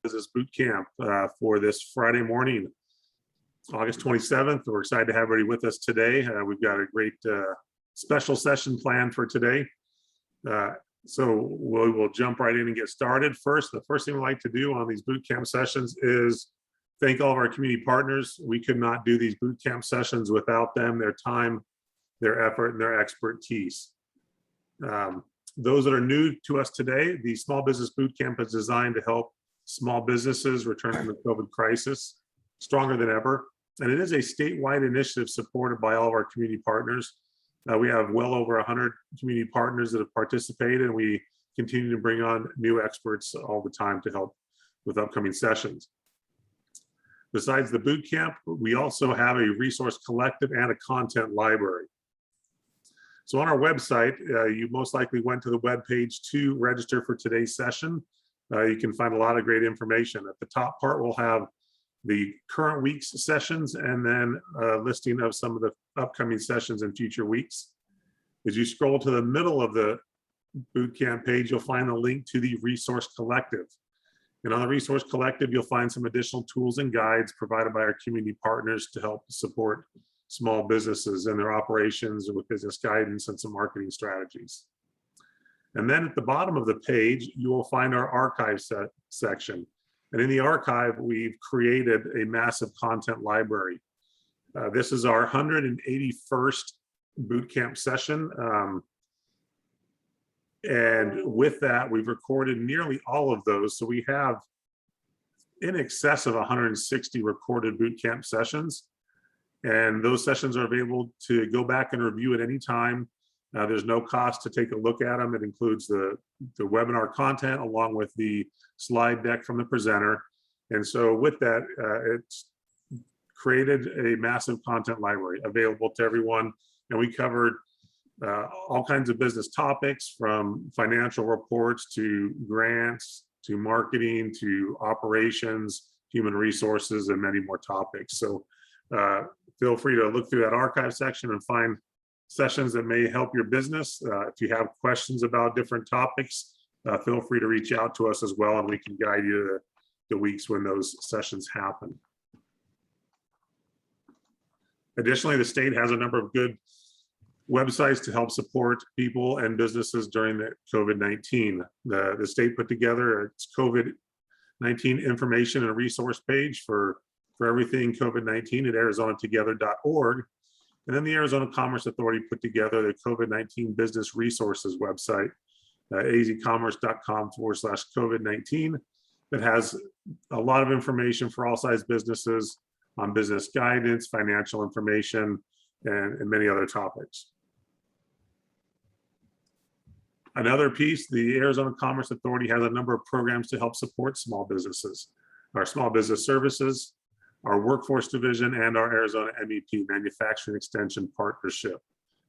Business Boot Camp for this Friday morning, August 27th. We're excited to have everybody with us today. We've got a great special session planned for today. So we'll jump right in and get started. The first thing we like to do on these boot camp sessions is thank all of our community partners. We could not do these boot camp sessions without them, their time, their effort, and their expertise. Those that are new to us today, the Small Business Boot Camp is designed to help small businesses return from the COVID crisis stronger than ever. And it is a statewide initiative supported by all of our community partners. We have well over 100 community partners that have participated, and we continue to bring on new experts all the time to help with upcoming sessions. Besides the boot camp, we also have a resource collective and a content library. So on our website, you most likely went to the webpage to register for today's session. You can find a lot of great information. At the top part, we'll have the current week's sessions and then a listing of some of the upcoming sessions in future weeks. As you scroll to the middle of the bootcamp page, you'll find the link to the Resource Collective. And on the Resource Collective, you'll find some additional tools and guides provided by our community partners to help support small businesses in their operations with business guidance and some marketing strategies. And then at the bottom of the page, you will find our archive section. And in the archive, we've created a massive content library. This is our 181st bootcamp session. And with that, we've recorded nearly all of those. So we have in excess of 160 recorded bootcamp sessions. And those sessions are available to go back and review at any time. There's no cost to take a look at them. It includes the webinar content along with the slide deck from the presenter. And so with that, it's created a massive content library available to everyone. And we covered all kinds of business topics, from financial reports to grants, to marketing, to operations, human resources, and many more topics. So feel free to look through that archive section and find sessions that may help your business. If you have questions about different topics, feel free to reach out to us as well, and we can guide you to the weeks when those sessions happen. Additionally, the state has a number of good websites to help support people and businesses during the COVID-19. The state put together its COVID-19 information and resource page for everything COVID-19 at arizonatogether.org. And then the Arizona Commerce Authority put together the COVID-19 Business Resources website, azcommerce.com/COVID-19, that has a lot of information for all size businesses on business guidance, financial information, and many other topics. Another piece, the Arizona Commerce Authority has a number of programs to help support small businesses. Our Small Business Services, our Workforce Division, and our Arizona MEP, Manufacturing Extension Partnership.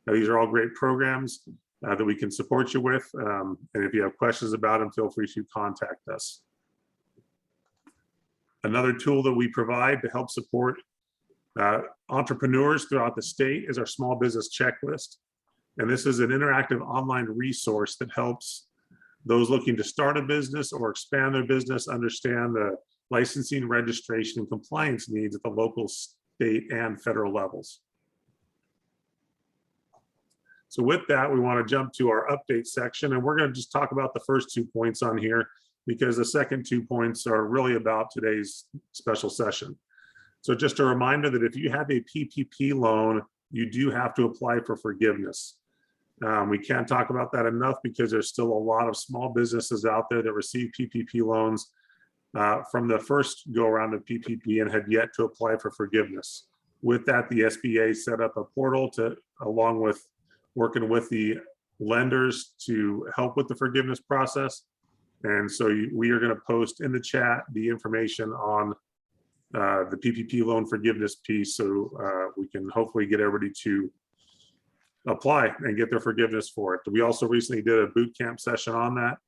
Now, these are all great programs that we can support you with. And if you have questions about them, feel free to contact us. Another tool that we provide to help support entrepreneurs throughout the state is our Small Business Checklist. And this is an interactive online resource that helps those looking to start a business or expand their business understand the licensing, registration, and compliance needs at the local, state, and federal levels. So with that, we want to jump to our update section, and we're going to just talk about the first 2 points on here, because the second 2 points are really about today's special session. So just a reminder that if you have a PPP loan, you do have to apply for forgiveness. We can't talk about that enough, because there's still a lot of small businesses out there that receive PPP loans from the first go around of PPP and have yet to apply for forgiveness. With that, the SBA set up a portal along with working with the lenders to help with the forgiveness process. And so we are going to post in the chat the information on the PPP loan forgiveness piece, so we can hopefully get everybody to apply and get their forgiveness for it. We also recently did a boot camp session on that,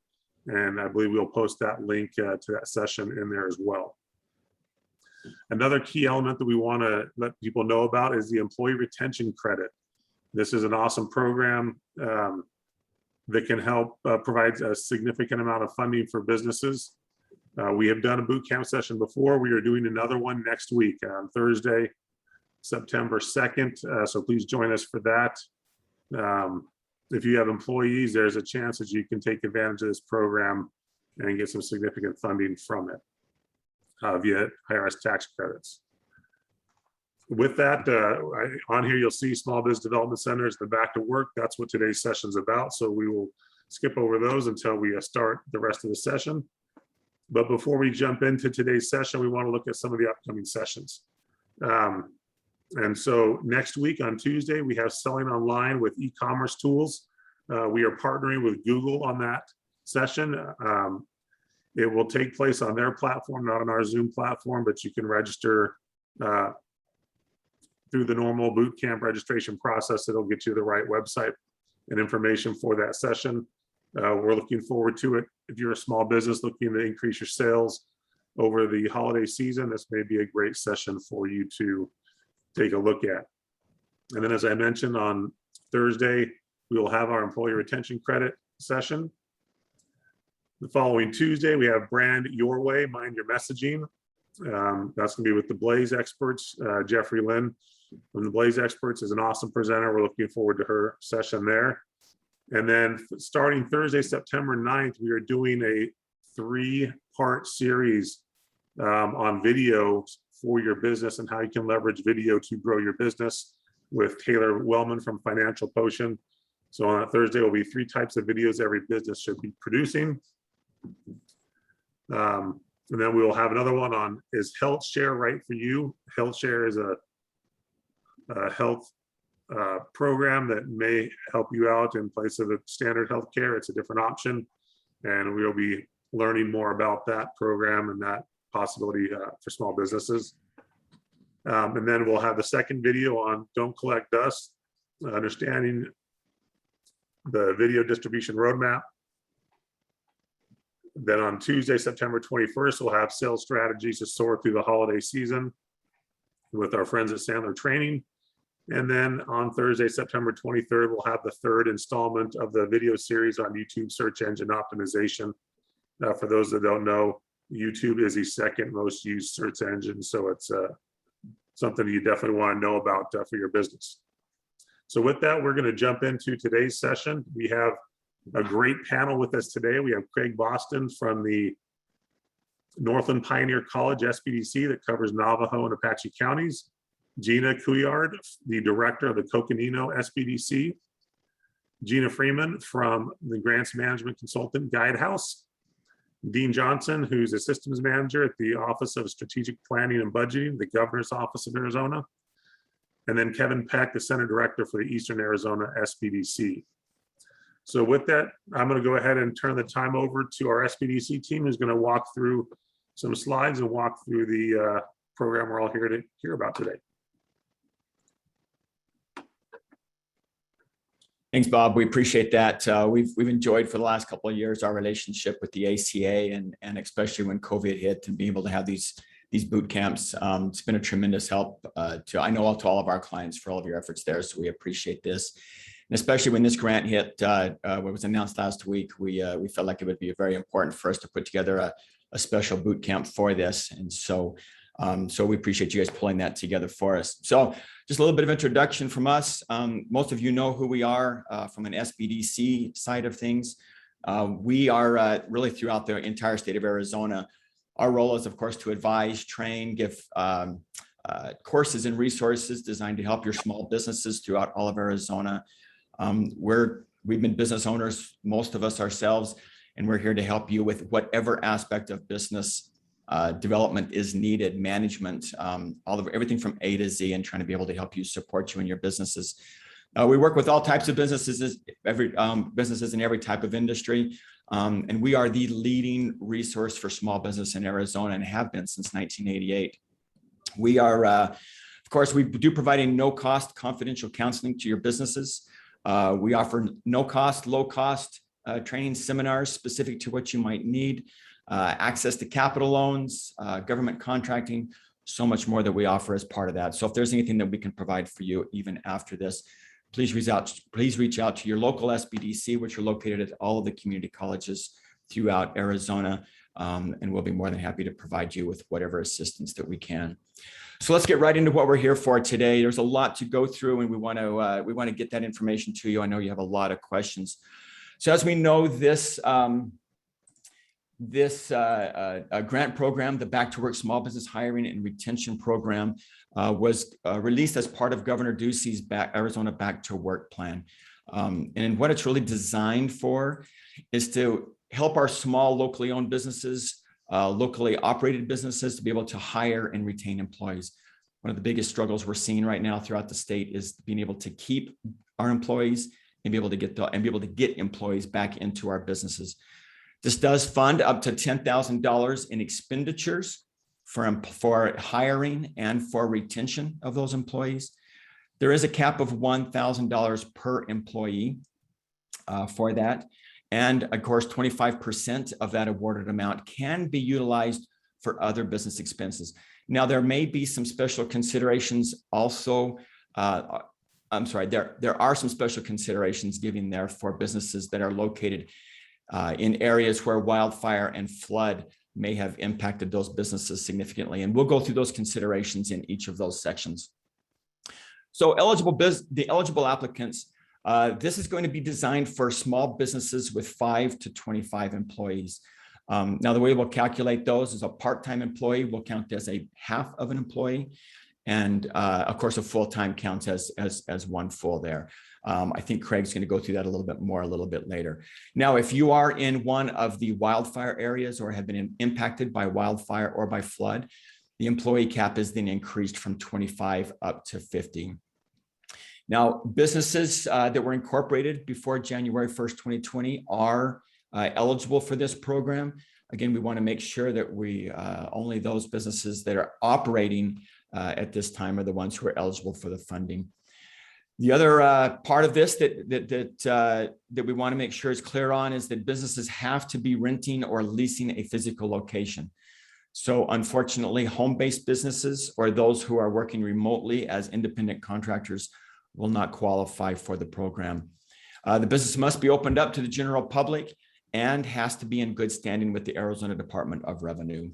and I believe we'll post that link to that session in there as well. Another key element that we want to let people know about is the employee retention credit. This is an awesome program that can help provide a significant amount of funding for businesses. We have done a boot camp session before. We are doing another one next week on Thursday, September 2nd. So please join us for that. If you have employees, there's a chance that you can take advantage of this program and get some significant funding from it via IRS tax credits. With that, on here, you'll see small business development centers, the back to work. That's what today's session is about. So we will skip over those until we start the rest of the session. But before we jump into today's session, we want to look at some of the upcoming sessions. And so next week on Tuesday, we have selling online with e-commerce tools. We are partnering with Google on that session. It will take place on their platform, not on our Zoom platform, but you can register through the normal boot camp registration process. It'll get you the right website and information for that session. We're looking forward to it. If you're a small business looking to increase your sales over the holiday season, this may be a great session for you to take a look at. And then, as I mentioned, on Thursday, we will have our employee retention credit session. The following Tuesday, we have Brand Your Way, Mind Your Messaging. That's going to be with the Blaze experts. Jeffrey Lynn from the Blaze experts is an awesome presenter. We're looking forward to her session there. And then starting Thursday, September 9th, we are doing a 3-part series on video for your business and how you can leverage video to grow your business with Taylor Wellman from Financial Potion. So on that Thursday will be 3 types of videos every business should be producing. And then we will have another one on, is Health Share right for you? Health Share is a health program that may help you out in place of a standard health care. It's a different option. And we'll be learning more about that program and that possibility for small businesses. And then we'll have the second video on Don't Collect Dust, understanding the video distribution roadmap. Then on Tuesday, September 21st, we'll have sales strategies to soar through the holiday season with our friends at Sandler Training. And then on Thursday, September 23rd, we'll have the 3rd installment of the video series on YouTube search engine optimization. For those that don't know, YouTube is the 2nd most used search engine. So it's something you definitely want to know about for your business. So with that, we're going to jump into today's session. We have a great panel with us today. We have Craig Boston from the Northland Pioneer College SBDC that covers Navajo and Apache counties. Gina Couillard, the director of the Coconino SBDC. Gina Freeman from the Grants Management Consultant Guidehouse. Dean Johnson, who's a systems manager at the Office of Strategic Planning and Budgeting, the Governor's Office of Arizona. And then Kevin Peck, the Center Director for the Eastern Arizona SBDC. So with that, I'm going to go ahead and turn the time over to our SBDC team, who's going to walk through some slides and walk through the program we're all here to hear about today. Thanks, Bob. We appreciate that. We've enjoyed for the last couple of years our relationship with the ACA, and especially when COVID hit, and being able to have these boot camps. It's been a tremendous help to all of our clients for all of your efforts there. So we appreciate this. And especially when this grant hit, what was announced last week, we felt like it would be very important for us to put together a special boot camp for this. And so we appreciate you guys pulling that together for us. So just a little bit of introduction from us. Most of you know who we are from an SBDC side of things. We are really throughout the entire state of Arizona. Our role is, of course, to advise, train, give courses and resources designed to help your small businesses throughout all of Arizona. We've been business owners, most of us ourselves, and we're here to help you with whatever aspect of business development is needed, management, everything from A to Z, and trying to be able to help you support you in your businesses. We work with all types of businesses, businesses in every type of industry, and we are the leading resource for small business in Arizona and have been since 1988. We are, of course, we do providing no-cost confidential counseling to your businesses. We offer no-cost, low-cost training seminars specific to what you might need. Access to capital loans, government contracting, so much more that we offer as part of that. So if there's anything that we can provide for you even after this, please reach out to your local SBDC, which are located at all of the community colleges throughout Arizona. and we'll be more than happy to provide you with whatever assistance that we can. So let's get right into what we're here for today. There's a lot to go through, and we want to get that information to you. I know you have a lot of questions. So as we know, this grant program, the Back to Work Small Business Hiring and Retention Program, was released as part of Governor Ducey's Arizona Back to Work plan. And what it's really designed for is to help our small locally owned businesses, locally operated businesses, to be able to hire and retain employees. One of the biggest struggles we're seeing right now throughout the state is being able to keep our employees and be able to get employees back into our businesses. This does fund up to $10,000 in expenditures for hiring and for retention of those employees. There is a cap of $1,000 per employee for that. And of course, 25% of that awarded amount can be utilized for other business expenses. Now, there may be some special considerations also. I'm sorry, there are some special considerations given there for businesses that are located in areas where wildfire and flood may have impacted those businesses significantly. And we'll go through those considerations in each of those sections. So the eligible applicants, this is going to be designed for small businesses with 5 to 25 employees. Now, the way we'll calculate those is a part-time employee will count as a half of an employee. And of course, a full-time counts as one full there. I think Craig's going to go through that a little bit more a little bit later. Now, if you are in one of the wildfire areas or have been impacted by wildfire or by flood, the employee cap is then increased from 25 up to 50. Now, businesses that were incorporated before January 1st, 2020 are eligible for this program. Again, we want to make sure that only those businesses that are operating at this time are the ones who are eligible for the funding. The other part of this that we want to make sure is clear on is that businesses have to be renting or leasing a physical location. So unfortunately, home-based businesses or those who are working remotely as independent contractors will not qualify for the program. The business must be opened up to the general public and has to be in good standing with the Arizona Department of Revenue.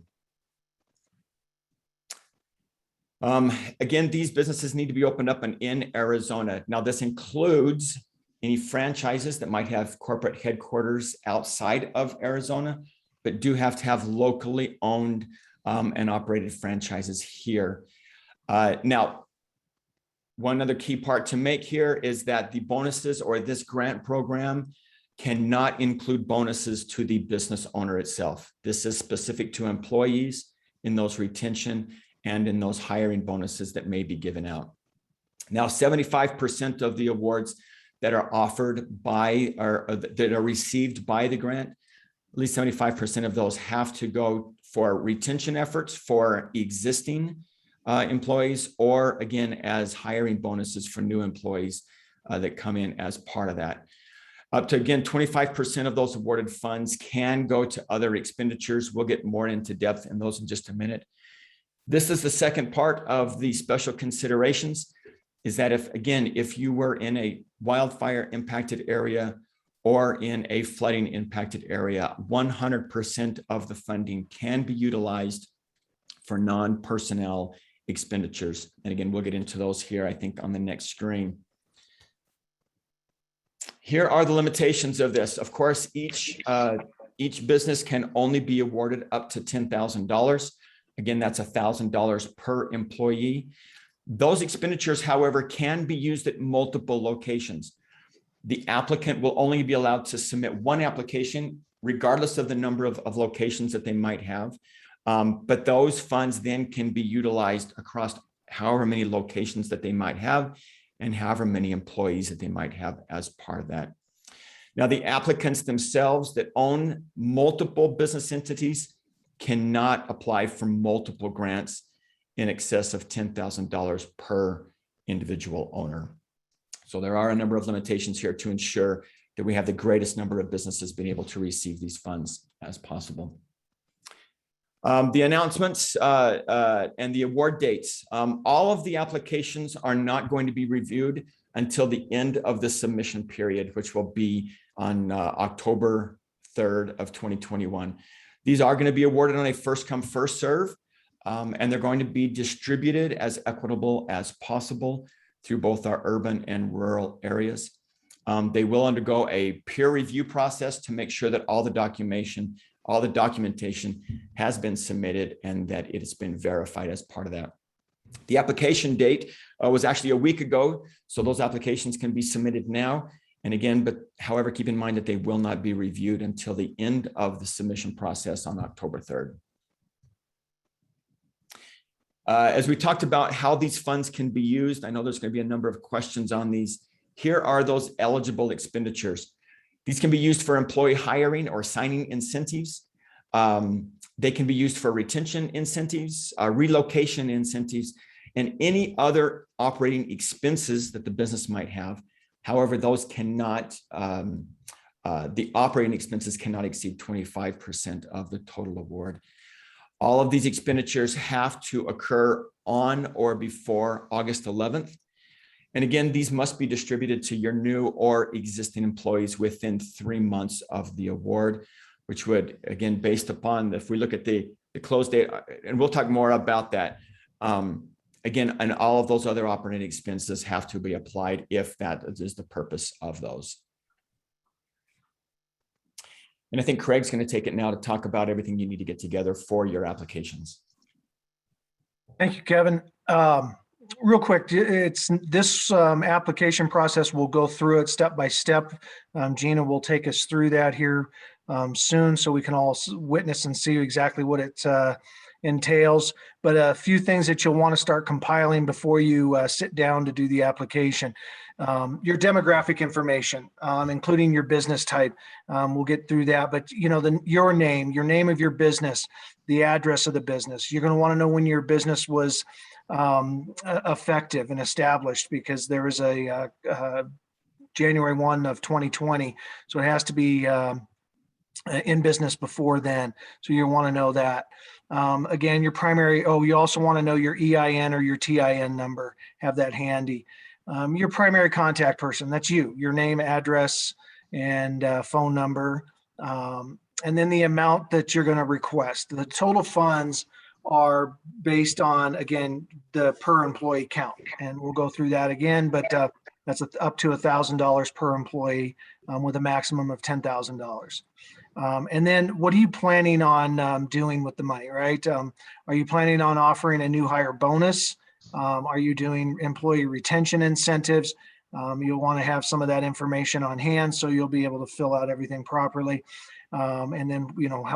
Again, these businesses need to be opened up in Arizona. Now, this includes any franchises that might have corporate headquarters outside of Arizona, but do have to have locally owned and operated franchises here. Now, one other key part to make here is that the bonuses or this grant program cannot include bonuses to the business owner itself. This is specific to employees in those retention and in those hiring bonuses that may be given out. Now, 75% of the awards that are offered by or that are received by the grant, at least 75% of those have to go for retention efforts for existing employees, or again, as hiring bonuses for new employees that come in as part of that. Up to, again, 25% of those awarded funds can go to other expenditures. We'll get more into depth in those in just a minute. This is the second part of the special considerations, is that if you were in a wildfire impacted area or in a flooding impacted area, 100% of the funding can be utilized for non-personnel expenditures. And again, we'll get into those here, I think, on the next screen. Here are the limitations of this. Of course, each business can only be awarded up to $10,000. Again, that's $1,000 per employee. Those expenditures, however, can be used at multiple locations. The applicant will only be allowed to submit one application, regardless of the number of locations that they might have. But those funds then can be utilized across however many locations that they might have and however many employees that they might have as part of that. Now, the applicants themselves that own multiple business entities cannot apply for multiple grants in excess of $10,000 per individual owner. So there are a number of limitations here to ensure that we have the greatest number of businesses being able to receive these funds as possible. The announcements and the award dates. All of the applications are not going to be reviewed until the end of the submission period, which will be on October 3rd of 2021. These are going to be awarded on a first come, first serve, and they're going to be distributed as equitable as possible through both our urban and rural areas. They will undergo a peer review process to make sure that all the documentation has been submitted and that it has been verified as part of that. The application date was actually a week ago, so those applications can be submitted now. And again, however, keep in mind that they will not be reviewed until the end of the submission process on October 3rd. As we talked about how these funds can be used, I know there's going to be a number of questions on these. Here are those eligible expenditures. These can be used for employee hiring or signing incentives. They can be used for retention incentives, relocation incentives, and any other operating expenses that the business might have. However, those cannot, the operating expenses cannot exceed 25% of the total award. All of these expenditures have to occur on or before August 11th. And again, these must be distributed to your new or existing employees within 3 months of the award, which would, again, based upon, if we look at the close date, and we'll talk more about that. Again, and all of those other operating expenses have to be applied if that is the purpose of those. And I think Craig's going to take it now to talk about everything you need to get together for your applications. Thank you, Kevin. Real quick, it's this application process. We'll go through it step by step. Gina will take us through that here soon, so we can all witness and see exactly what it entails. But a few things that you'll want to start compiling before you sit down to do the application. Your demographic information, including your business type. We'll get through that, but your name of your business, the address of the business. You're going to want to know when your business was effective and established, because there was a January 1 of 2020. So it has to be in business before then. So you want to know that. Again, your primary, you also want to know your EIN or your TIN number, have that handy. Your primary contact person, that's you, your name, address, and phone number. And then the amount that you're going to request. The total funds are based on, again, the per employee count. And we'll go through that again, but that's up to $1,000 per employee with a maximum of $10,000. And then what are you planning on doing with the money, right? Are you planning on offering a new hire bonus? Are you doing employee retention incentives? You'll want to have some of that information on hand so you'll be able to fill out everything properly. And then,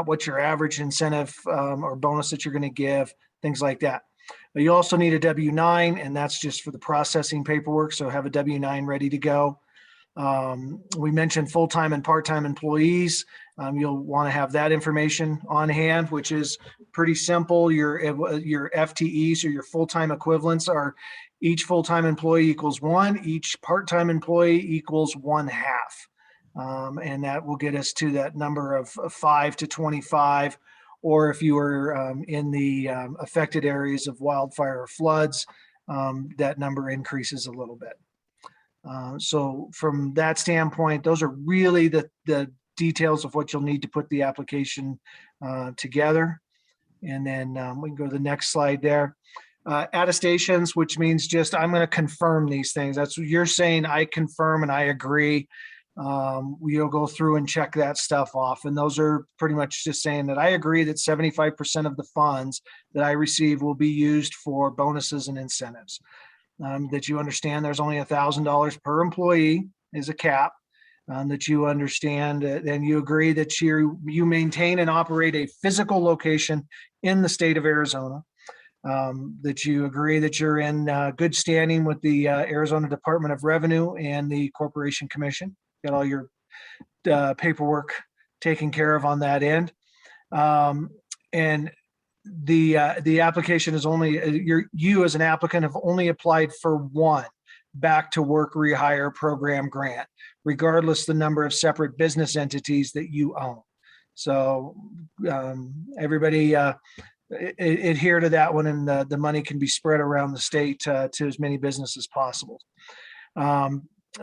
what's your average incentive or bonus that you're going to give, things like that. But you also need a W-9, and that's just for the processing paperwork. So have a W-9 ready to go. We mentioned full-time and part-time employees. You'll want to have that information on hand, which is pretty simple. Your FTEs or your full-time equivalents are each full-time employee equals 1, each part-time employee equals 1/2. And that will get us to that number of 5 to 25. Or if you are in the affected areas of wildfire or floods, that number increases a little bit. So from that standpoint, those are really the details of what you'll need to put the application together. And then we can go to the next slide there. Attestations, which means just I'm going to confirm these things. That's what you're saying. I confirm and I agree. We'll go through and check that stuff off. And those are pretty much just saying that I agree that 75% of the funds that I receive will be used for bonuses and incentives. That you understand there's only $1,000 per employee is a cap. That you understand and you agree that you maintain and operate a physical location in the state of Arizona. That you agree that you're in good standing with the Arizona Department of Revenue and the Corporation Commission. Got all your paperwork taken care of on that end. And the application is only, you as an applicant have only applied for one back to work rehire program grant, regardless the number of separate business entities that you own. So everybody adhere to that one, and the money can be spread around the state to as many businesses as possible.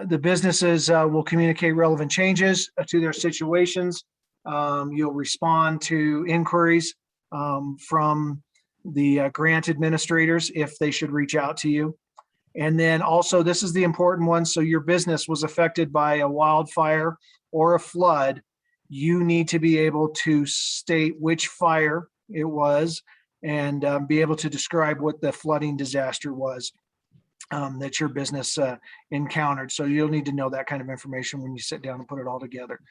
The businesses will communicate relevant changes to their situations You'll respond to inquiries from the grant administrators if they should reach out to you. And then also, this is the important one. So your business was affected by a wildfire or a flood. You need to be able to state which fire it was and be able to describe what the flooding disaster was that your business encountered. So you'll need to know that kind of information when you sit down and put it all together.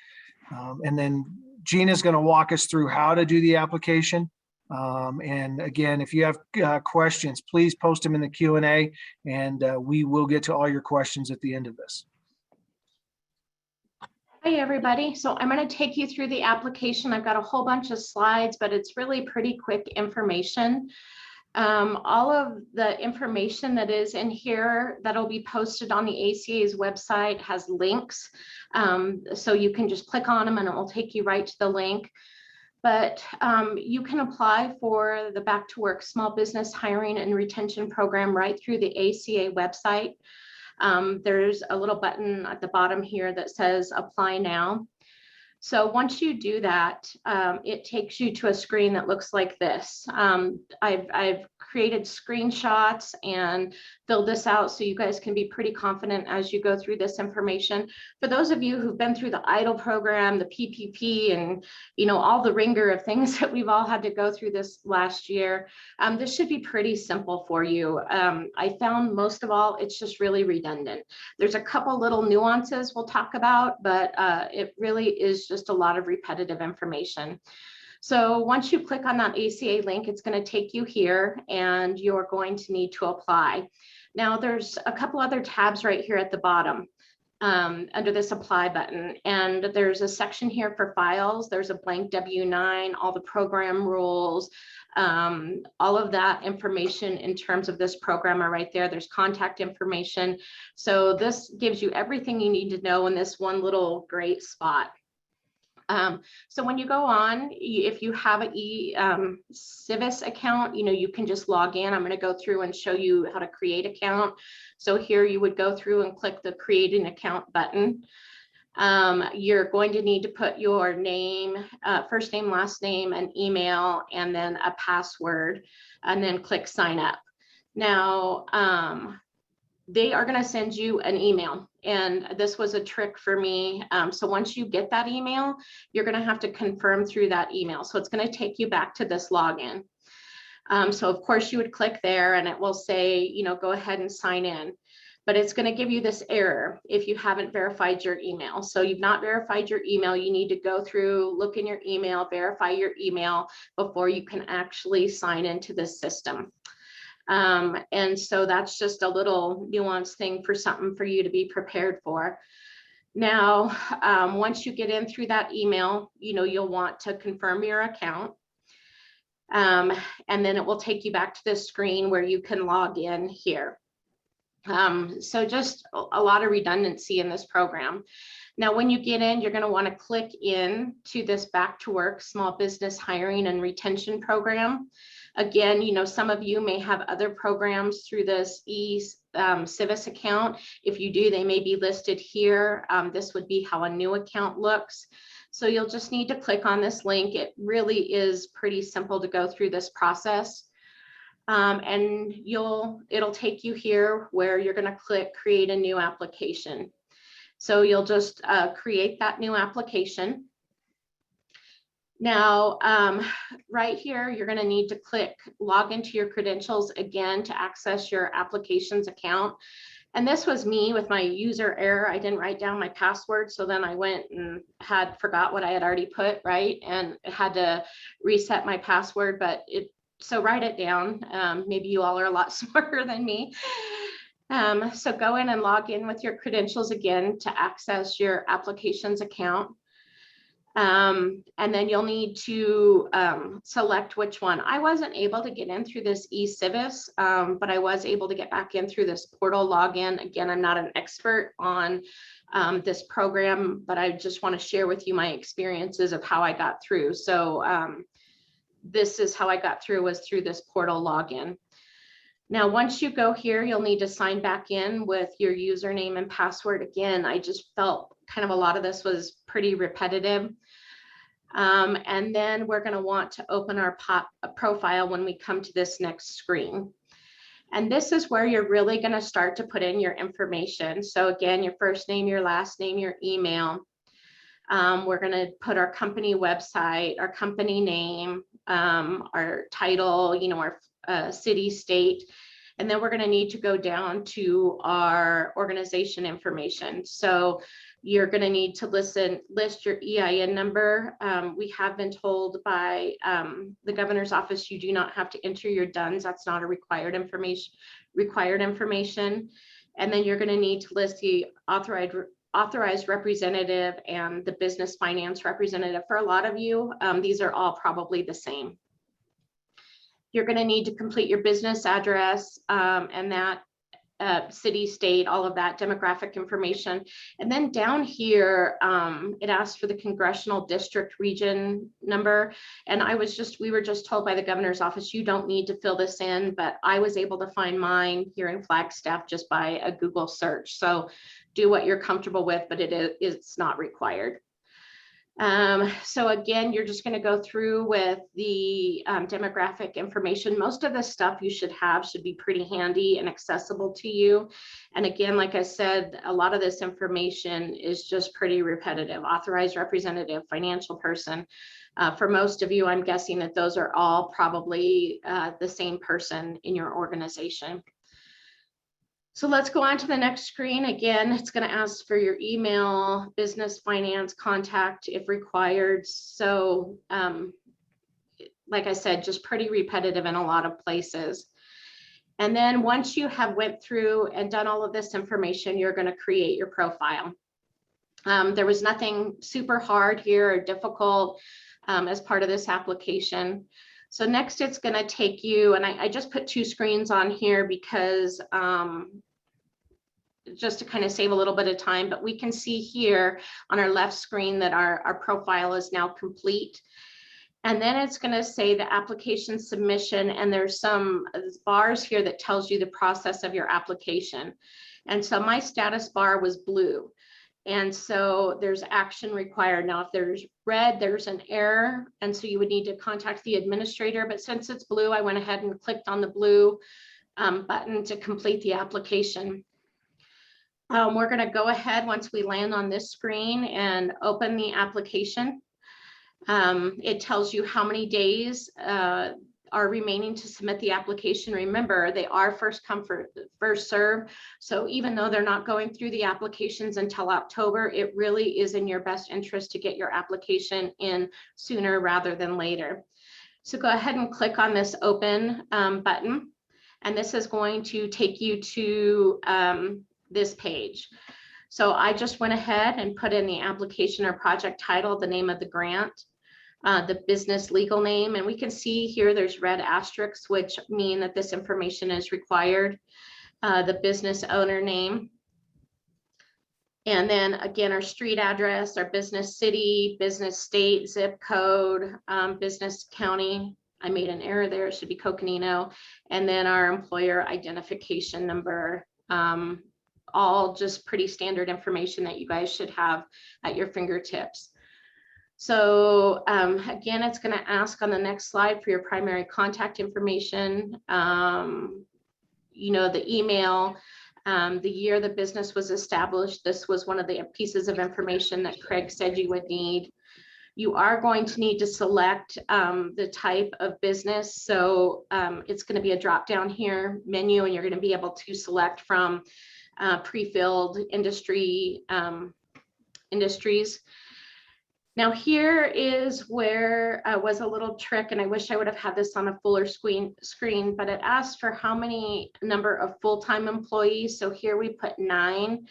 And then Gina's going to walk us through how to do the application. And again, if you have questions, please post them in the Q&A, and we will get to all your questions at the end of this. Hi, everybody. So I'm going to take you through the application. I've got a whole bunch of slides, but it's really pretty quick information. All of the information that is in here that'll be posted on the ACA's website has links. So you can just click on them and it will take you right to the link. But you can apply for the Back to Work Small Business Hiring and Retention Program right through the ACA website. There's a little button at the bottom here that says apply now. So once you do that, it takes you to a screen that looks like this. I've created screenshots and filled this out so you guys can be pretty confident as you go through this information. For those of you who've been through the EIDL program, the PPP, and all the ringer of things that we've all had to go through this last year, this should be pretty simple for you. I found most of all, it's just really redundant. There's a couple little nuances we'll talk about, but it really is just a lot of repetitive information. So once you click on that ACA link, it's going to take you here and you're going to need to apply. Now there's a couple other tabs right here at the bottom under this apply button. And there's a section here for files. There's a blank W-9, all the program rules, all of that information in terms of this program are right there. There's contact information. So this gives you everything you need to know in this one little great spot. So when you go on, if you have an Civis account, you can just log in. I'm going to go through and show you how to create an account. So here you would go through and click the create an account button. You're going to need to put your name, first name, last name, an email, and then a password, and then click sign up. Now, they are going to send you an email. And this was a trick for me. So once you get that email, you're going to have to confirm through that email. So it's going to take you back to this login. So of course you would click there and it will say, go ahead and sign in. But it's going to give you this error if you haven't verified your email. So you've not verified your email. You need to go through, look in your email, verify your email before you can actually sign into this system. And so that's just a little nuanced thing for something for you to be prepared for. Now, once you get in through that email, you'll want to confirm your account. And then it will take you back to this screen where you can log in here. So just a lot of redundancy in this program. Now, when you get in, you're going to want to click in to this Back to Work Small Business Hiring and Retention Program. Again, some of you may have other programs through this Civis account. If you do, they may be listed here. This would be how a new account looks. So you'll just need to click on this link. It really is pretty simple to go through this process. And it'll take you here where you're going to click create a new application. So you'll just create that new application. Now, right here, you're going to need to click log into your credentials again to access your applications account. And this was me with my user error. I didn't write down my password. So then I went and forgot what I had already put, right? And had to reset my password, so write it down. Maybe you all are a lot smarter than me. So go in and log in with your credentials again to access your applications account. And then you'll need to select which one. I wasn't able to get in through this eCivis, but I was able to get back in through this portal login. Again, I'm not an expert on this program, but I just want to share with you my experiences of how I got through. So this is how I got through, was through this portal login. Now, once you go here, you'll need to sign back in with your username and password. Again, I just felt kind of a lot of this was pretty repetitive. And then we're going to want to open our profile when we come to this next screen. And this is where you're really going to start to put in your information. So again, your first name, your last name, your email. We're going to put our company website, our company name, our title, you know, our city, state. And then we're going to need to go down to our organization information. So you're going to need to list your EIN number. We have been told by the governor's office, you do not have to enter your DUNS. That's not a required information. And then you're going to need to list the authorized representative and the business finance representative. For a lot of you, these are all probably the same. You're going to need to complete your business address and that city, state, all of that demographic information. And then down here, it asks for the congressional district region number. And we were just told by the governor's office, you don't need to fill this in, but I was able to find mine here in Flagstaff just by a Google search. So do what you're comfortable with, but it's not required. So again, you're just going to go through with the demographic information. Most of the stuff you should be pretty handy and accessible to you. And again, like I said, a lot of this information is just pretty repetitive. Authorized representative, financial person. For most of you, I'm guessing that those are all probably the same person in your organization. So let's go on to the next screen. Again, it's going to ask for your email, business finance contact if required. So like I said, just pretty repetitive in a lot of places. And then once you have went through and done all of this information, you're going to create your profile. There was nothing super hard here or difficult as part of this application. So next it's going to take you, and I just put 2 screens on here because just to kind of save a little bit of time, but we can see here on our left screen that our profile is now complete. And then it's going to say the application submission, and there's some bars here that tells you the process of your application. And so my status bar was blue. And so there's action required. Now, if there's red, there's an error. And so you would need to contact the administrator. But since it's blue, I went ahead and clicked on the blue button to complete the application. We're going to go ahead once we land on this screen and open the application. It tells you how many days are remaining to submit the application. Remember, they are first come, first serve. So even though they're not going through the applications until October, it really is in your best interest to get your application in sooner rather than later. So go ahead and click on this open button, and this is going to take you to this page. So I just went ahead and put in the application or project title, the name of the grant, the business legal name, and we can see here there's red asterisks, which mean that this information is required, the business owner name, and then again our street address, our business city, business state, zip code, business county. I made an error there, it should be Coconino, and then our employer identification number. All just pretty standard information that you guys should have at your fingertips. So again, it's going to ask on the next slide for your primary contact information, you know, the email, the year the business was established. This was one of the pieces of information that Craig said you would need. You are going to need to select the type of business. So it's going to be a drop down here menu, and you're going to be able to select from pre-filled industries. Now here is where was a little trick, and I wish I would have had this on a fuller screen, but it asks for how many number of full-time employees. So here we put 9,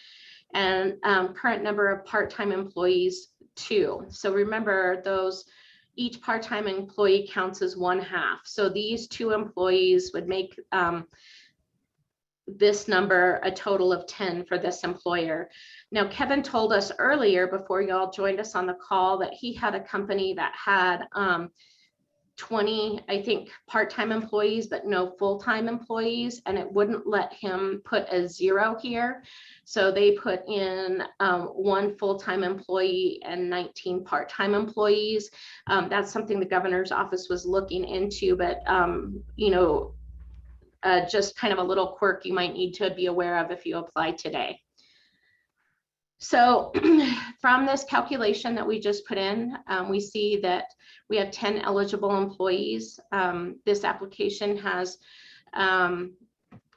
and current number of part-time employees 2. So remember, those each part-time employee counts as 1/2. So these 2 employees would make this number a total of 10 for this employer. Now, Kevin told us earlier before y'all joined us on the call that he had a company that had 20, I think, part-time employees, but no full-time employees, and it wouldn't let him put a 0 here. So they put in 1 full-time employee and 19 part-time employees. That's something the governor's office was looking into, but you know, just kind of a little quirk you might need to be aware of if you apply today. So from this calculation that we just put in, we see that we have 10 eligible employees. This application has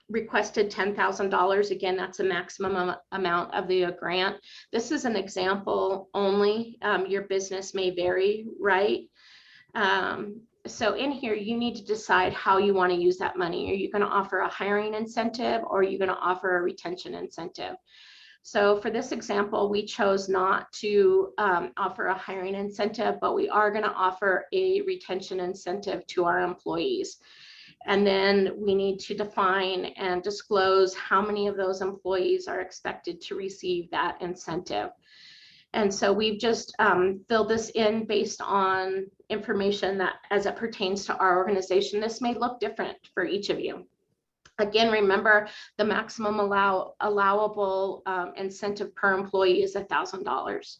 requested $10,000. Again, that's a maximum amount of the grant. This is an example only. Your business may vary, right? So in here, you need to decide how you want to use that money. Are you going to offer a hiring incentive, or are you going to offer a retention incentive? So for this example, we chose not to offer a hiring incentive, but we are going to offer a retention incentive to our employees. And then we need to define and disclose how many of those employees are expected to receive that incentive. And so we've just filled this in based on information that as it pertains to our organization. This may look different for each of you. Again, remember the maximum allowable incentive per employee is $1,000.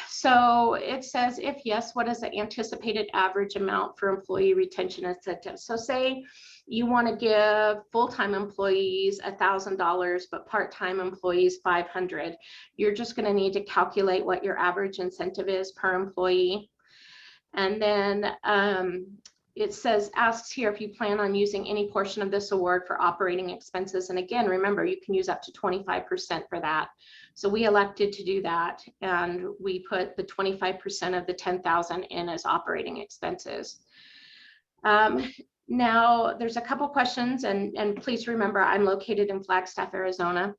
So it says, if yes, what is the anticipated average amount for employee retention incentives? So say you want to give full-time employees $1,000, but part-time employees $500. You're just going to need to calculate what your average incentive is per employee. And then it says, asks here if you plan on using any portion of this award for operating expenses. And again, remember, you can use up to 25% for that. So we elected to do that, and we put the 25% of the $10,000 in as operating expenses. Now, there's a couple questions, and please remember, I'm located in Flagstaff, Arizona.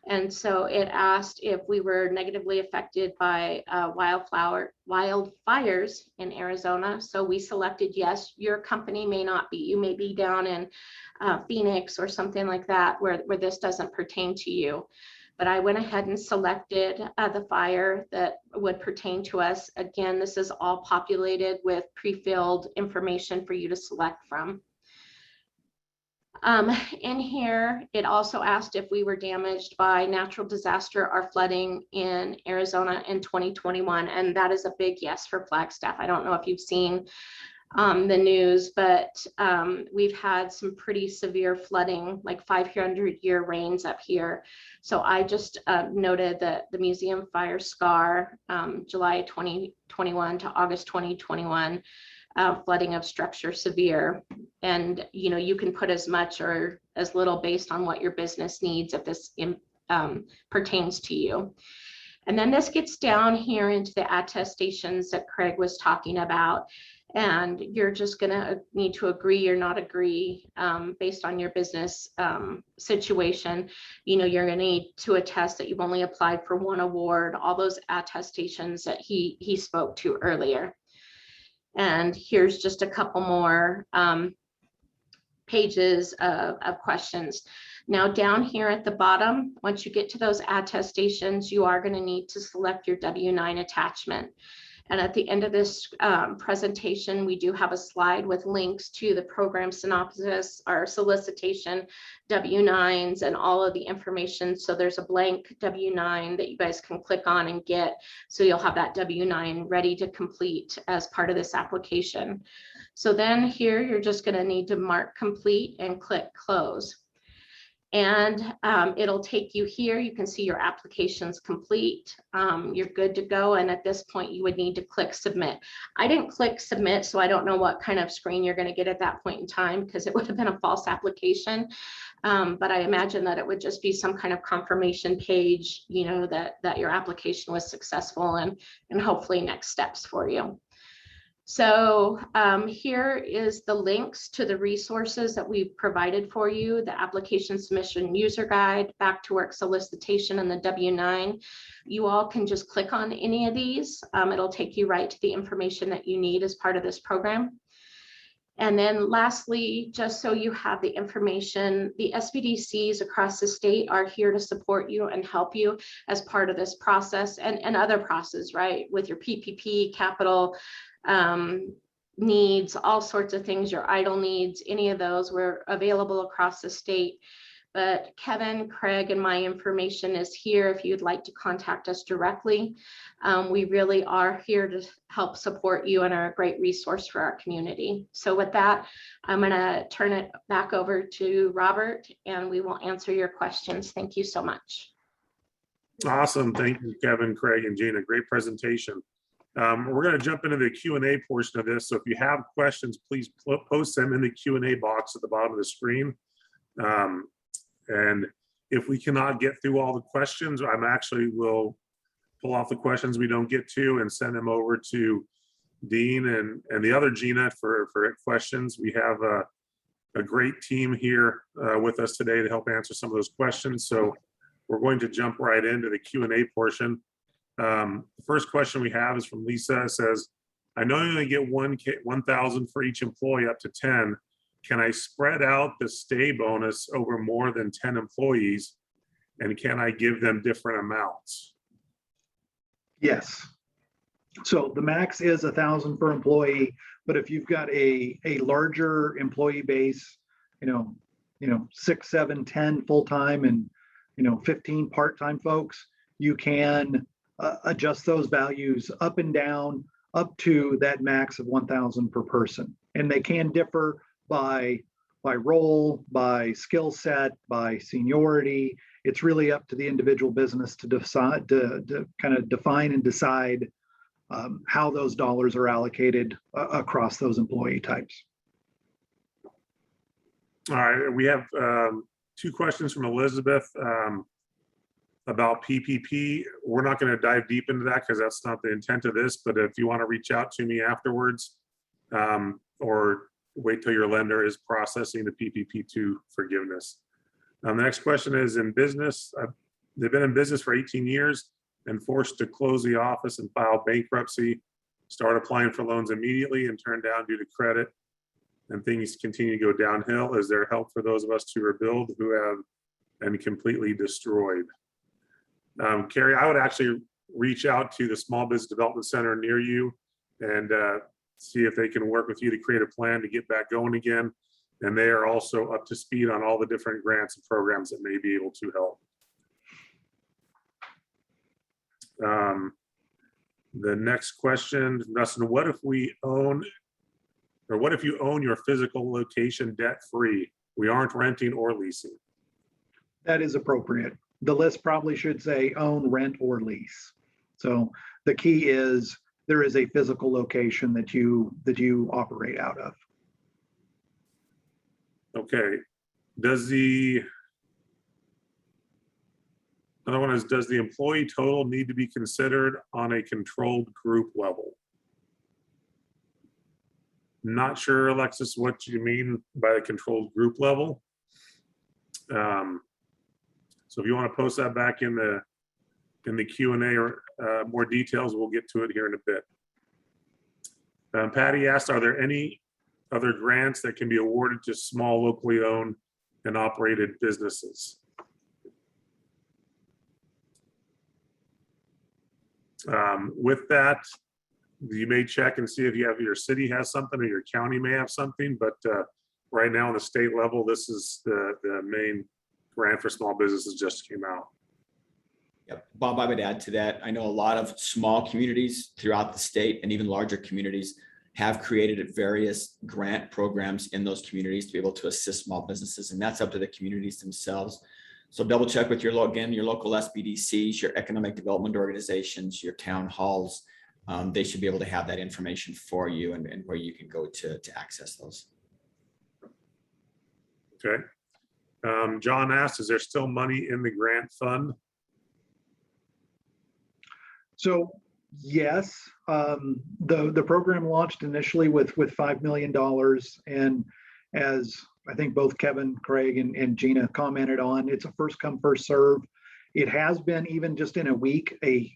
And so it asked if we were negatively affected by wildfires in Arizona. So we selected yes. Your company may not be. You may be down in Phoenix or something like that where this doesn't pertain to you. But I went ahead and selected the fire that would pertain to us. Again, this is all populated with pre-filled information for you to select from. In here, it also asked if we were damaged by natural disaster or flooding in Arizona in 2021, and that is a big yes for Flagstaff. I don't know if you've seen the news, but we've had some pretty severe flooding, like 500-year rains up here. So I just noted that the museum fire scar, July 2021 to August 2021, flooding of structure severe. And you know, you can put as much or as little based on what your business needs if this pertains to you. And then this gets down here into the attestations that Craig was talking about. And you're just gonna need to agree or not agree based on your business situation. You know, you're gonna need to attest that you've only applied for one award, all those attestations that he spoke to earlier. And here's just a couple more pages of questions. Now down here at the bottom, once you get to those attestations, you are going to need to select your W-9 attachment. And at the end of this presentation, we do have a slide with links to the program synopsis, our solicitation, W-9s, and all of the information. So there's a blank W-9 that you guys can click on and get. So you'll have that W-9 ready to complete as part of this application. So then here, you're just going to need to mark complete and click close. And it'll take you here. You can see your application's complete. You're good to go. And at this point, you would need to click submit. I didn't click submit, so I don't know what kind of screen you're going to get at that point in time, because it would have been a false application. But I imagine that it would just be some kind of confirmation page, you know, that your application was successful, and hopefully next steps for you. So here is the links to the resources that we've provided for you: the application submission user guide, back to work solicitation, and the W-9. You all can just click on any of these. It'll take you right to the information that you need as part of this program. And then lastly, just so you have the information, the SBDCs across the state are here to support you and help you as part of this process and other process, right? With your PPP, capital, needs, all sorts of things, your idle needs, any of those, we're available across the state. But Kevin, Craig, and my information is here if you'd like to contact us directly. We really are here to help support you and are a great resource for our community. So with that, I'm going to turn it back over to Robert, and we will answer your questions. Thank you so much. Awesome. Thank you, Kevin, Craig, and Gina. Great presentation. We're going to jump into the Q&A portion of this. So if you have questions, please post them in the Q&A box at the bottom of the screen. And if we cannot get through all the questions, I'm actually will pull off the questions we don't get to and send them over to Dean and the other Gina for questions. We have a great team here with us today to help answer some of those questions. So we're going to jump right into the Q&A portion. The first question we have is from Lisa. It says, I know you only get 1,000 for each employee up to 10. Can I spread out the stay bonus over more than 10 employees? And can I give them different amounts? Yes. So the max is 1,000 per employee, but if you've got a larger employee base, 6, 7, 10 full-time and 15 part-time folks, you can adjust those values up and down up to that max of 1,000 per person. And they can differ by role, by skill set, by seniority. It's really up to the individual business to decide, to kind of define and decide how those dollars are allocated across those employee types. All right, we have 2 questions from Elizabeth about PPP. We're not going to dive deep into that because that's not the intent of this, but if you want to reach out to me afterwards or wait till your lender is processing the PPP2 forgiveness. The next question is, in business, they've been in business for 18 years and forced to close the office and file bankruptcy, start applying for loans immediately and turn down due to credit, and things continue to go downhill. Is there help for those of us to rebuild who have been completely destroyed? Carrie, I would actually reach out to the Small Business Development Center near you and see if they can work with you to create a plan to get back going again. And they are also up to speed on all the different grants and programs that may be able to help. The next question, Dustin, what if we own, or what if you own your physical location debt-free? We aren't renting or leasing. That is appropriate. The list probably should say own, rent, or lease. So the key is there is a physical location that you operate out of. Okay. Another one is, does the employee total need to be considered on a controlled group level? Not sure, Alexis, what you mean by the controlled group level. So if you want to post that back in the Q&A or more details, we'll get to it here in a bit. Patty asked, are there any other grants that can be awarded to small locally owned and operated businesses? With that, you may check and see if you have, your city has something or your county may have something, but right now on the state level, this is the main grant for small businesses just came out. Yep. Bob, I would add to that. I know a lot of small communities throughout the state and even larger communities have created various grant programs in those communities to be able to assist small businesses, and that's up to the communities themselves. So double check with your local SBDCs, your economic development organizations, your town halls. They should be able to have that information for you and where you can go to access those. Okay. John asked, is there still money in the grant fund? So yes, the program launched initially with $5 million. And as I think both Kevin, Craig, and Gina commented on, it's a first come, first serve. It has been, even just in a week, a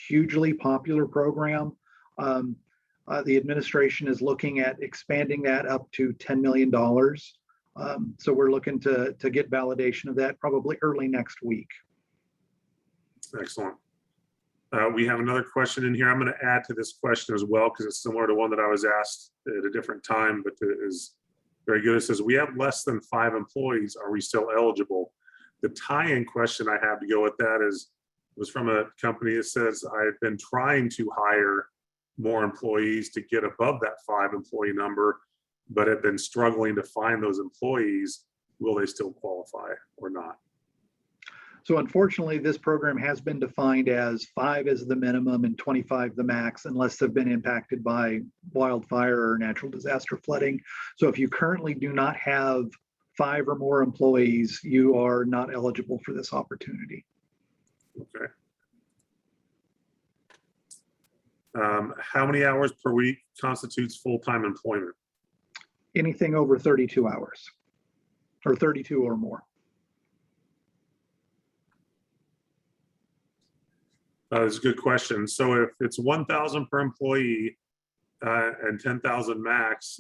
hugely popular program. The administration is looking at expanding that up to $10 million. So we're looking to get validation of that probably early next week. Excellent. We have another question in here. I'm going to add to this question as well because it's similar to one that I was asked at a different time, but it is very good. It says, we have less than 5 employees. Are we still eligible? The tie-in question I have to go with that was from a company that says, I've been trying to hire more employees to get above that 5 employee number, but have been struggling to find those employees. Will they still qualify or not? So unfortunately, this program has been defined as 5 is the minimum and 25 the max, unless they've been impacted by wildfire or natural disaster flooding. So if you currently do not have 5 or more employees, you are not eligible for this opportunity. Okay. How many hours per week constitutes full-time employment? Anything over 32 hours or 32 or more. That's a good question. So if it's 1,000 per employee and 10,000 max,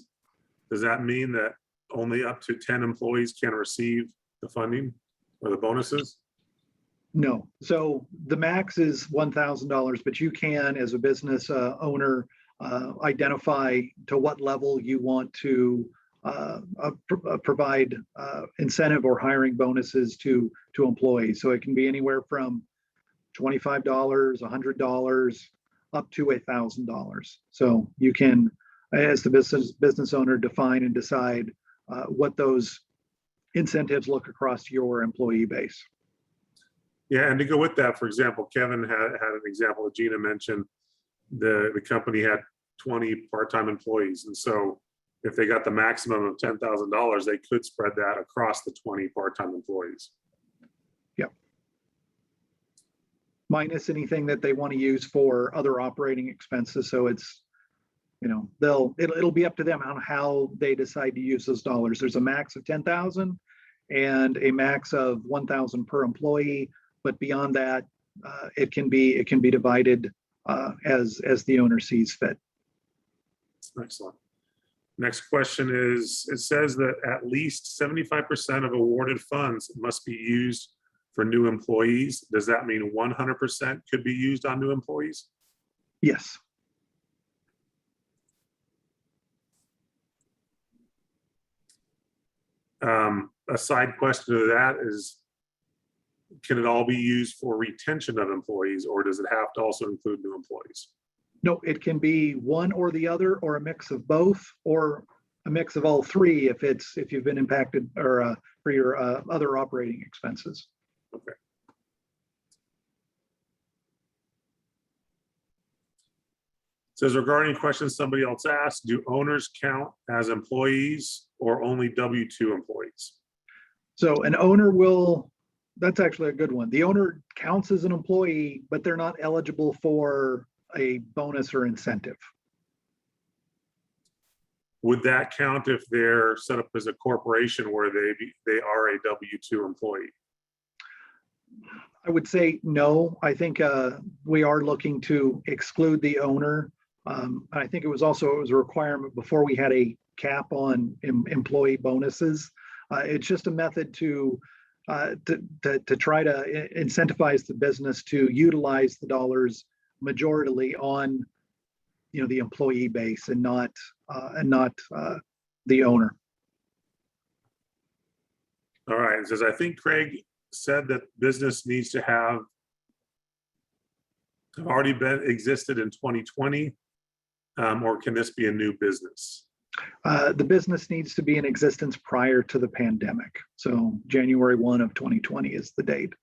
does that mean that only up to 10 employees can receive the funding or the bonuses? No. So the max is $1,000, but you can, as a business owner, identify to what level you want to provide incentive or hiring bonuses to employees. So it can be anywhere from $25, $100, up to $1,000. So you can, as the business owner, define and decide what those incentives look across your employee base. Yeah, and to go with that, for example, Kevin had an example that Gina mentioned. The company had 20 part-time employees. And so if they got the maximum of $10,000, they could spread that across the 20 part-time employees. Minus anything that they want to use for other operating expenses. So it's, it'll be up to them on how they decide to use those dollars. There's a max of 10,000 and a max of 1,000 per employee, but beyond that, it can be divided as the owner sees fit. Excellent. Next question is, it says that at least 75% of awarded funds must be used for new employees. Does that mean 100% could be used on new employees? Yes. A side question to that is, can it all be used for retention of employees, or does it have to also include new employees? No, it can be one or the other, or a mix of both, or a mix of all 3 if you've been impacted or for your other operating expenses. Okay. It says, regarding questions somebody else asked, do owners count as employees or only W-2 employees? So an owner will, that's actually a good one. The owner counts as an employee, but they're not eligible for a bonus or incentive. Would that count if they're set up as a corporation where they are a W-2 employee? I would say no. I think we are looking to exclude the owner. I think it was a requirement before we had a cap on employee bonuses. It's just a method to try to incentivize the business to utilize the dollars majorly on the employee base and not the owner. All right. It says, I think Craig said that business needs to have already existed in 2020, or can this be a new business? The business needs to be in existence prior to the pandemic. So January 1 of 2020 is the date.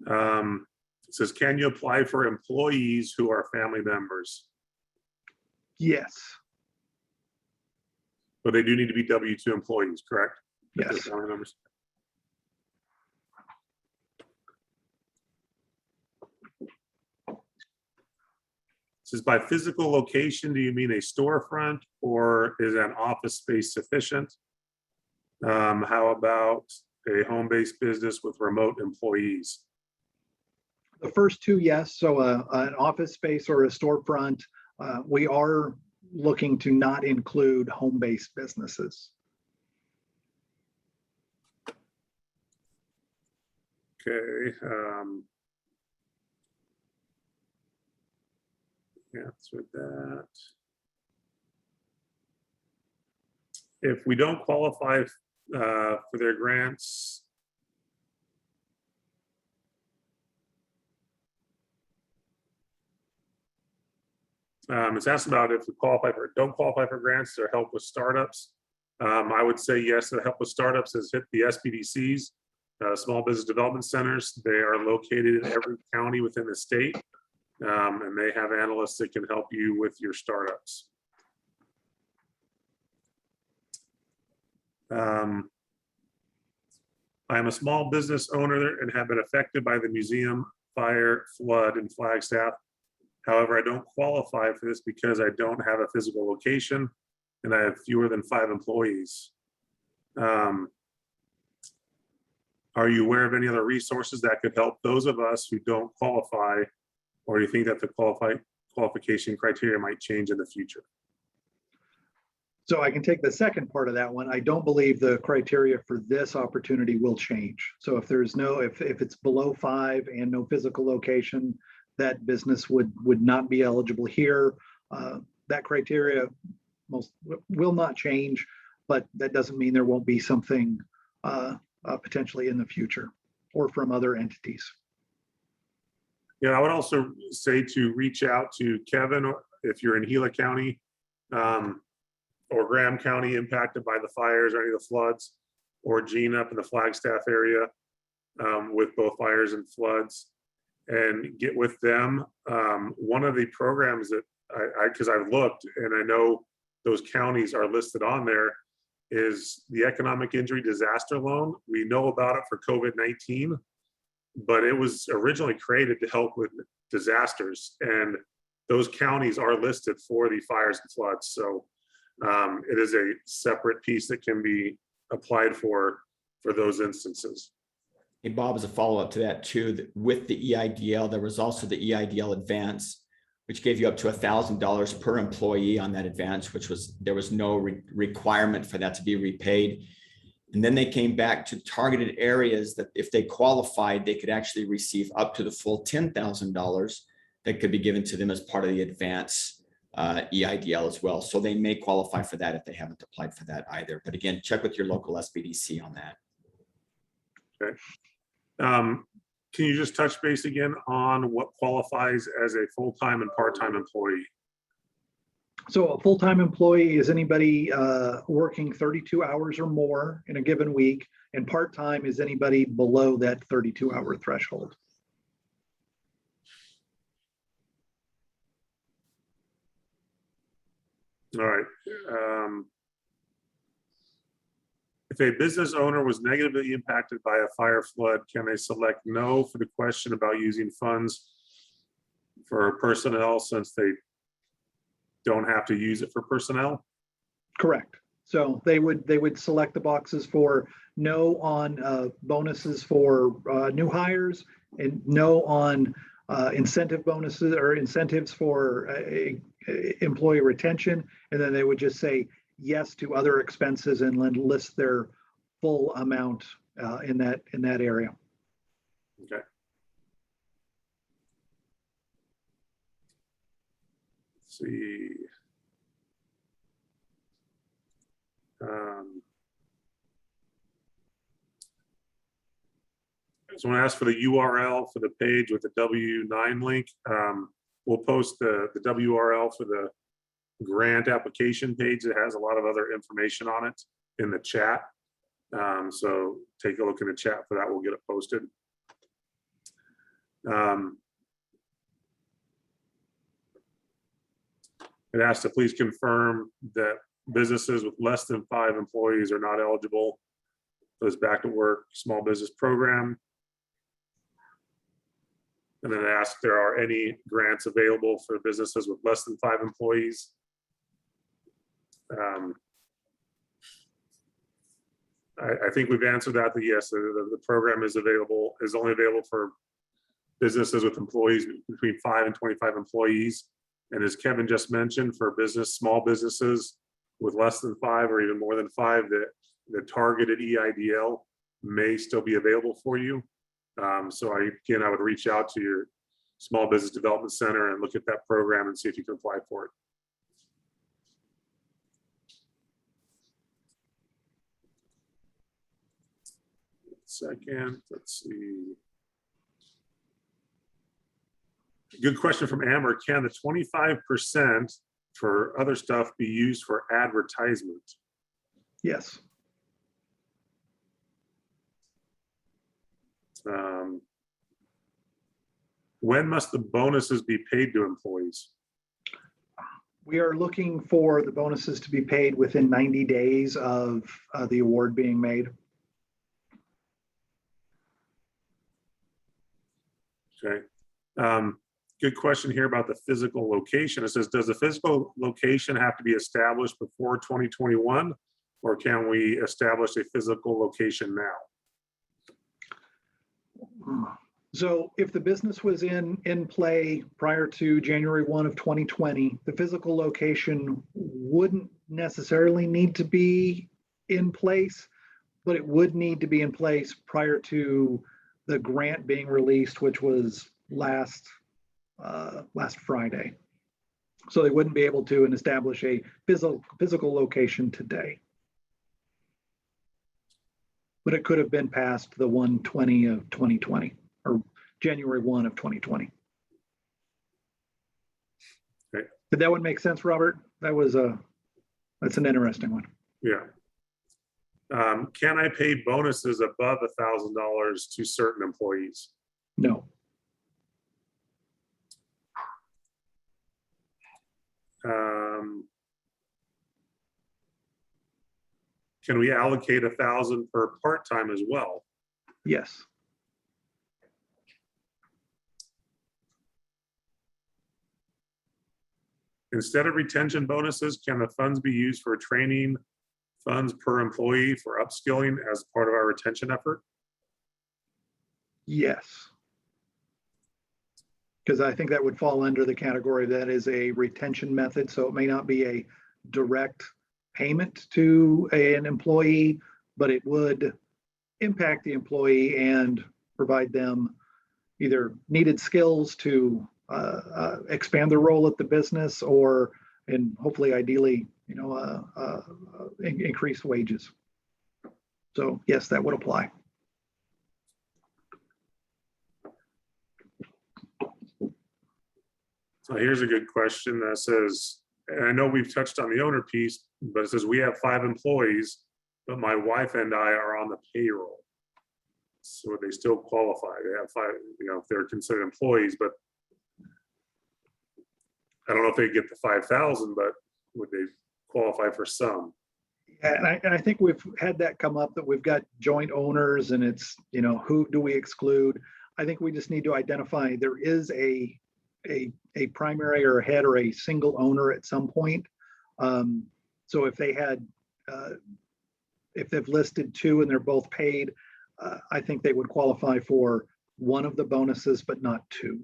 It says, can you apply for employees who are family members? Yes. But they do need to be W-2 employees, correct? If they're Yes. family members. It says, by physical location, do you mean a storefront, or is an office space sufficient? How about a home-based business with remote employees? The first 2, yes. So an office space or a storefront. We are looking to not include home-based businesses. Okay. Answered that. If we don't qualify for their grants, it's asked about if we don't qualify for grants or help with startups. I would say yes, the help with startups has hit the SBDCs, small business development centers. They are located in every county within the state, and they have analysts that can help you with your startups. I am a small business owner and have been affected by the museum fire, flood, and Flagstaff. However, I don't qualify for this because I don't have a physical location and I have fewer than 5 employees. Are you aware of any other resources that could help those of us who don't qualify, or do you think that the qualification criteria might change in the future? So I can take the second part of that one. I don't believe the criteria for this opportunity will change. So if there's no, if it's below 5 and no physical location, that business would not be eligible here. That criteria will not change, but that doesn't mean there won't be something potentially in the future or from other entities. Yeah, I would also say to reach out to Kevin if you're in Gila County or Graham County impacted by the fires or any of the floods, or Gene up in the Flagstaff area with both fires and floods, and get with them. One of the programs that because I've looked and I know those counties are listed on there, is the economic injury disaster loan. We know about it for COVID-19, but it was originally created to help with disasters, and those counties are listed for the fires and floods. So it is a separate piece that can be applied for those instances. Hey, Bob, as a follow-up to that too, with the EIDL, there was also the EIDL advance, which gave you up to $1,000 per employee on that advance, which was, there was no requirement for that to be repaid. And then they came back to targeted areas that if they qualified, they could actually receive up to the full $10,000 that could be given to them as part of the advance EIDL as well. So they may qualify for that if they haven't applied for that either. But again, check with your local SBDC on that. Okay. Can you just touch base again on what qualifies as a full-time and part-time employee? So a full-time employee is anybody working 32 hours or more in a given week, and part-time is anybody below that 32-hour threshold. All right. If a business owner was negatively impacted by a fire flood, can they select no for the question about using funds for personnel since they don't have to use it for personnel? Correct. So they would select the boxes for no on bonuses for new hires, and no on incentive bonuses or incentives for employee retention. And then they would just say yes to other expenses and then list their full amount in that area. Okay. Let's see. So I'm going to ask for the URL for the page with the W-9 link. We'll post the WRL for the grant application page that has a lot of other information on it in the chat. So take a look in the chat for that. We'll get it posted. It asks to please confirm that businesses with less than 5 employees are not eligible for this back to work small business program. And then it asks if there are any grants available for businesses with less than 5 employees. I think we've answered that. Yes, the program is available, is only available for businesses with employees between 5 and 25 employees. And as Kevin just mentioned, for small businesses with less than 5 or even more than 5, the targeted EIDL may still be available for you. So again, I would reach out to your Small Business Development Center and look at that program and see if you can apply for it. Second, let's see. Good question from Amber. Can the 25% for other stuff be used for advertisement? Yes. When must the bonuses be paid to employees? We are looking for the bonuses to be paid within 90 days of the award being made. Okay. Good question here about the physical location. It says, does the physical location have to be established before 2021, or can we establish a physical location now? So if the business was in play prior to January 1 of 2020, the physical location wouldn't necessarily need to be in place, but it would need to be in place prior to the grant being released, which was last Friday. So they wouldn't be able to establish a physical location today. But it could have been past the 1/20 of 2020 or January 1 of 2020. Okay. Did that one make sense, Robert? That's an interesting one. Yeah. Can I pay bonuses above $1,000 to certain employees? No. Can we allocate 1,000 per part-time as well? Yes. Instead of retention bonuses, can the funds be used for training funds per employee for upskilling as part of our retention effort? Yes. Because I think that would fall under the category that is a retention method. So it may not be a direct payment to an employee, but it would impact the employee and provide them either needed skills to expand their role at the business, or, and hopefully ideally, increase wages. So yes, that would apply. So here's a good question that says, and I know we've touched on the owner piece, but it says we have 5 employees, but my wife and I are on the payroll. So would they still qualify? They have 5, if they're considered employees, but I don't know if they get the 5,000, but would they qualify for some? And I think we've had that come up, that we've got joint owners and it's, who do we exclude? I think we just need to identify there is a primary or a head or a single owner at some point. So if they had, if they've listed 2 and they're both paid, I think they would qualify for one of the bonuses, but not 2.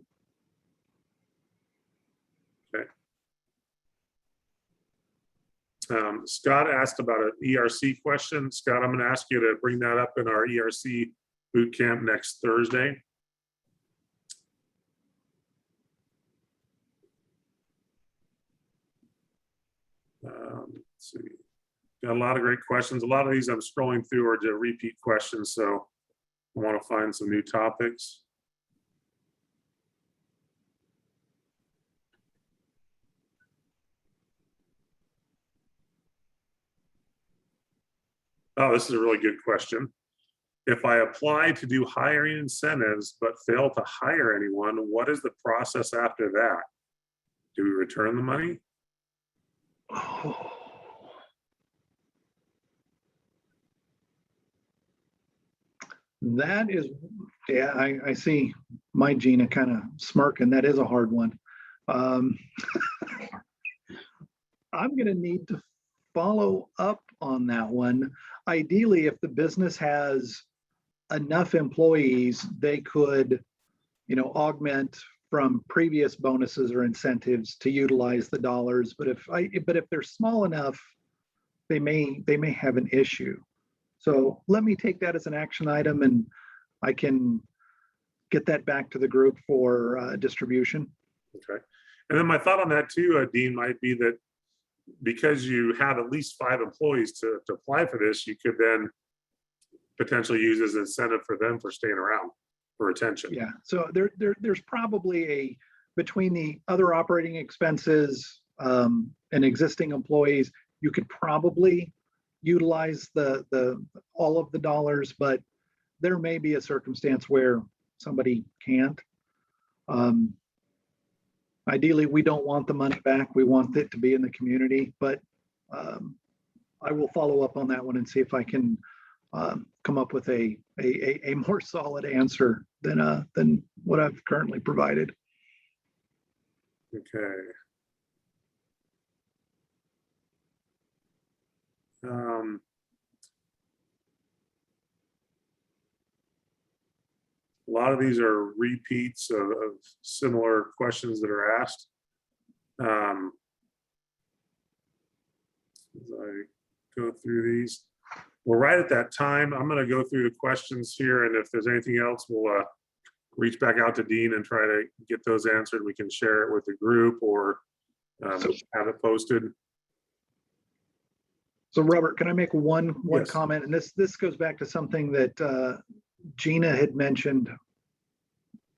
Scott asked about an ERC question. Scott, I'm going to ask you to bring that up in our ERC boot camp next Thursday. Let's see. Got a lot of great questions. A lot of these I'm scrolling through are just repeat questions, so I want to find some new topics. Oh, this is a really good question. If I apply to do hiring incentives but fail to hire anyone, what is the process after that? Do we return the money? Oh. That is, yeah, I see my Gina kind of smirking. That is a hard one. I'm going to need to follow up on that one. Ideally, if the business has enough employees, they could, augment from previous bonuses or incentives to utilize the dollars. But if they're small enough, they may have an issue. So let me take that as an action item, and I can get that back to the group for distribution. Okay. And then my thought on that too, Dean, might be that because you have at least 5 employees to apply for this, you could then potentially use as an incentive for them for staying around for retention. Yeah, so there's probably between the other operating expenses and existing employees, you could probably utilize all of the dollars, but there may be a circumstance where somebody can't. Ideally, we don't want the money back. We want it to be in the community, but I will follow up on that one and see if I can come up with a more solid answer than what I've currently provided. Okay. A lot of these are repeats of similar questions that are asked. As I go through these, we're right at that time. I'm going to go through the questions here, and if there's anything else, we'll reach back out to Dean and try to get those answered. We can share it with the group or have it posted. So Robert, can I make one Yes. comment? And this goes back to something that Gina had mentioned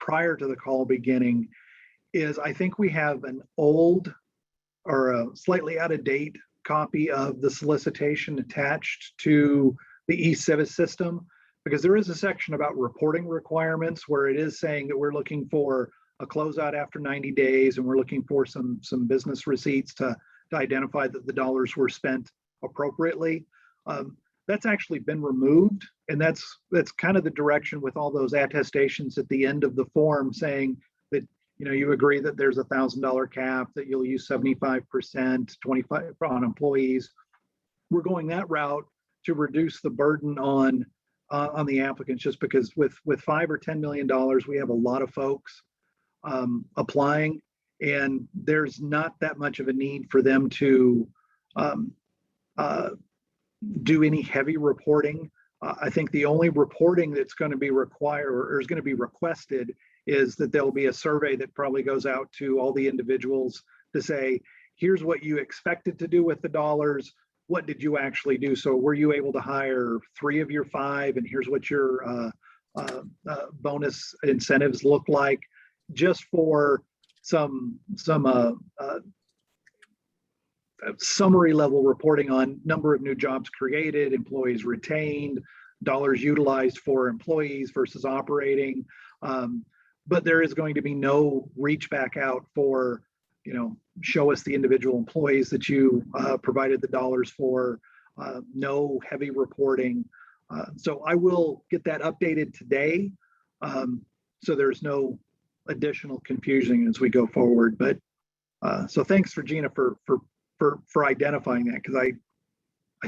prior to the call beginning, is I think we have an old or a slightly out of date copy of the solicitation attached to the eCivis system, because there is a section about reporting requirements where it is saying that we're looking for a closeout after 90 days and we're looking for some business receipts to identify that the dollars were spent appropriately. That's actually been removed, and that's kind of the direction with all those attestations at the end of the form saying that, you know, you agree that there's $1,000 cap, that you'll use 75%, 25 on employees. We're going that route to reduce the burden on the applicants, just because with $5 or $10 million, we have a lot of folks applying, and there's not that much of a need for them to do any heavy reporting. I think the only reporting that's going to be required or is going to be requested is that there'll be a survey that probably goes out to all the individuals to say, here's what you expected to do with the dollars. What did you actually do? So were you able to hire 3 of your 5? And here's what your bonus incentives look like, just for some summary level reporting on number of new jobs created, employees retained, dollars utilized for employees versus operating. But there is going to be no reach back out for, you know, show us the individual employees that you provided the dollars for, no heavy reporting. So I will get that updated today, so there's no additional confusion as we go forward. But so thanks for Gina for identifying that, because I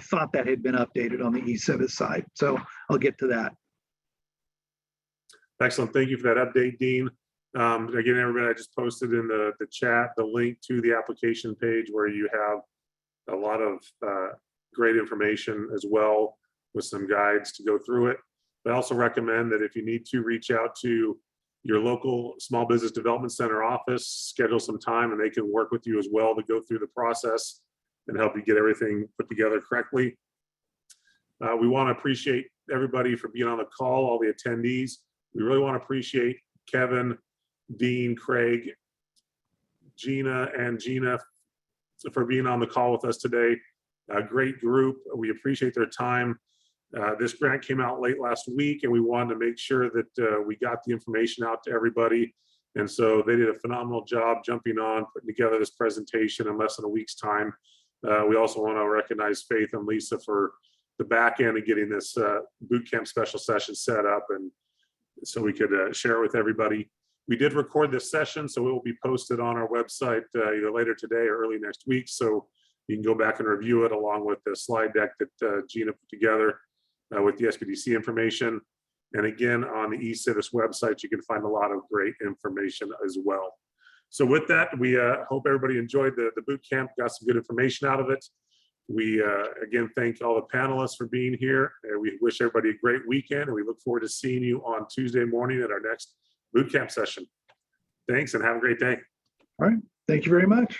thought that had been updated on the eCivis side. So I'll get to that. Excellent. Thank you for that update, Dean. Again, everybody, I just posted in the chat the link to the application page where you have a lot of great information as well, with some guides to go through it. I also recommend that if you need to, reach out to your local Small Business Development Center office, schedule some time, and they can work with you as well to go through the process and help you get everything put together correctly. We want to appreciate everybody for being on the call, all the attendees. We really want to appreciate Kevin, Dean, Craig, Gina for being on the call with us today. A great group. We appreciate their time. This grant came out late last week, and we wanted to make sure that we got the information out to everybody. And so they did a phenomenal job jumping on, putting together this presentation in less than a week's time. We also want to recognize Faith and Lisa for the back end of getting this boot camp special session set up, and so we could share it with everybody. We did record this session, so it will be posted on our website either later today or early next week. So you can go back and review it along with the slide deck that Gina put together with the SBDC information. And again, on the eCivis website, you can find a lot of great information as well. So with that, we hope everybody enjoyed the boot camp, got some good information out of it. We again thank all the panelists for being here. We wish everybody a great weekend, and we look forward to seeing you on Tuesday morning at our next boot camp session. Thanks and have a great day. Thank you very much.